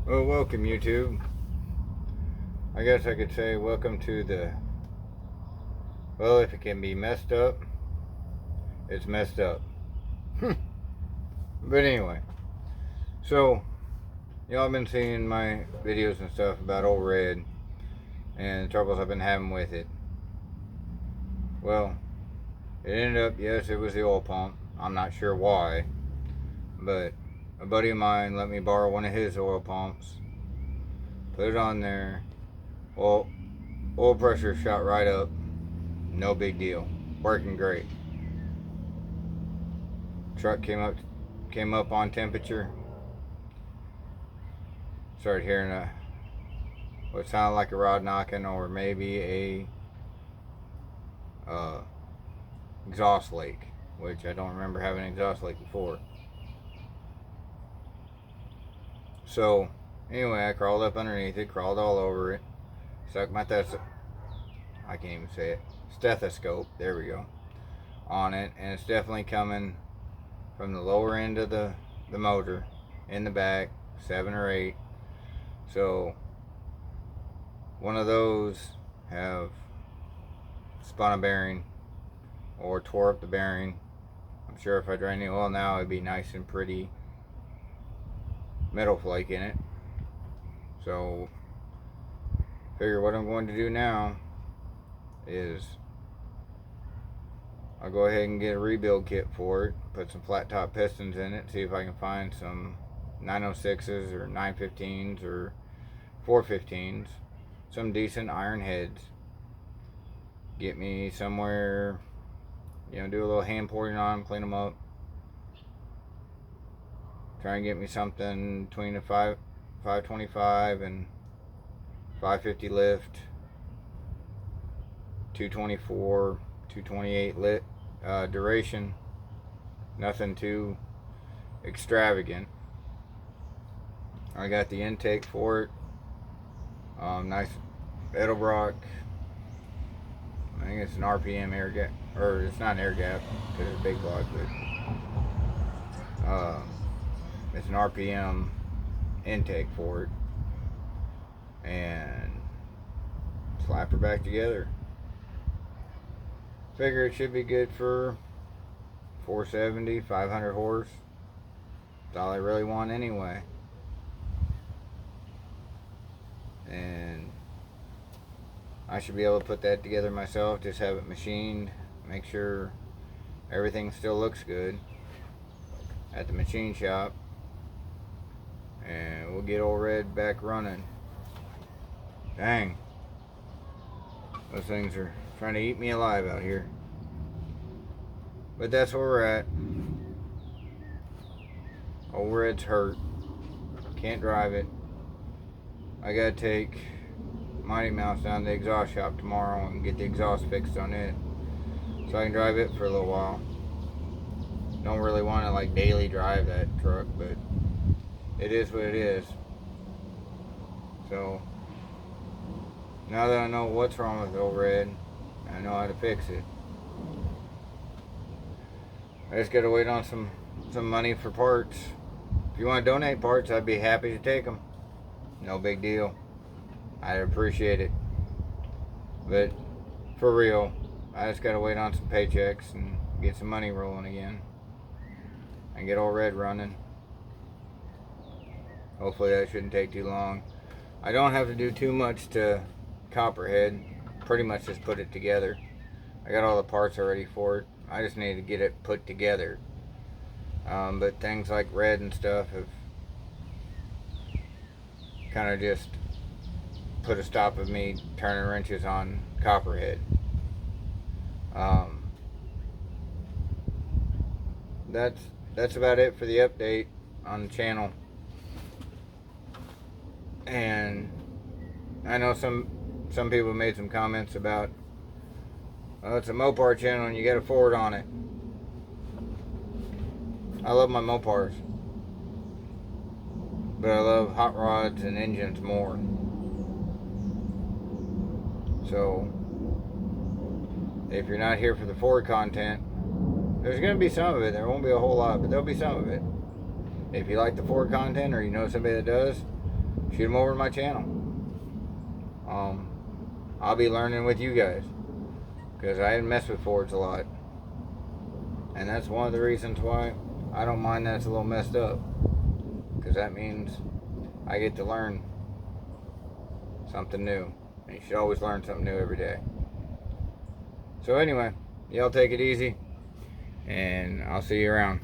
Well, welcome YouTube. I guess I could say welcome to well, if it can be messed up, it's messed up. But anyway, so y'all have been seeing my videos and stuff about Ole Red and the troubles I've been having with it. Well, it ended up, yes, it was the oil pump. I'm not sure why, but a buddy of mine let me borrow one of his oil pumps, put it on there. Well, oil pressure shot right up. No big deal. Working great. Truck came up on temperature. Started hearing what sounded like a rod knocking, or maybe a exhaust leak, which I don't remember having an exhaust leak before. So anyway, I crawled up underneath it, crawled all over it, stuck my I can't even say it, stethoscope, there we go, on it, and it's definitely coming from the lower end of the motor in the back, 7 or 8. So one of those have spun a bearing or tore up the bearing. I'm sure if I drain the oil now, it'd be nice and pretty metal flake in it. So figure what I'm going to do now is I'll go ahead and get a rebuild kit for it, put some flat top pistons in it, see if I can find some 906s or 915s or 415s, some decent iron heads. Get me somewhere, do a little hand pouring on them, clean them up. Try and get me something between a 525 and 550 lift, 224, 228 lit duration. Nothing too extravagant. I got the intake for it. Nice Edelbrock. I think it's an RPM air gap, or it's not an air gap because it's a big block, but it's an RPM intake for it, and slap her back together. Figure it should be good for 470, 500 horse. That's all I really want anyway. And I should be able to put that together myself, just have it machined, make sure everything still looks good at the machine shop, and we'll get Ole Red back running. Dang, those things are trying to eat me alive out here. But that's where we're at. Ole Red's hurt. Can't drive it. I gotta take Mighty Mouse down to the exhaust shop tomorrow and get the exhaust fixed on it, so I can drive it for a little while. Don't really want to like daily drive that truck, but it is what it is. So now that I know what's wrong with Ole Red, I know how to fix it. I just gotta wait on some money for parts. If you want to donate parts, I'd be happy to take them. No big deal. I'd appreciate it. But for real, I just gotta wait on some paychecks and get some money rolling again, and get Ole Red running. Hopefully that shouldn't take too long. I don't have to do too much to Copperhead. Pretty much just put it together. I got all the parts already for it. I just need to get it put together. But things like Red and stuff have kind of just put a stop of me turning wrenches on Copperhead. That's about it for the update on the channel. And I know some people made some comments about, oh, it's a Mopar channel and you got a Ford on it. I love my Mopars, but I love hot rods and engines more. So if you're not here for the Ford content, there's going to be some of it. There won't be a whole lot, but there'll be some of it. If you like the Ford content, or you know somebody that does, shoot them over to my channel. I'll be learning with you guys, because I didn't mess with Fords a lot, and that's one of the reasons why I don't mind that it's a little messed up, because that means I get to learn something new, and you should always learn something new every day. So anyway, y'all take it easy, and I'll see you around.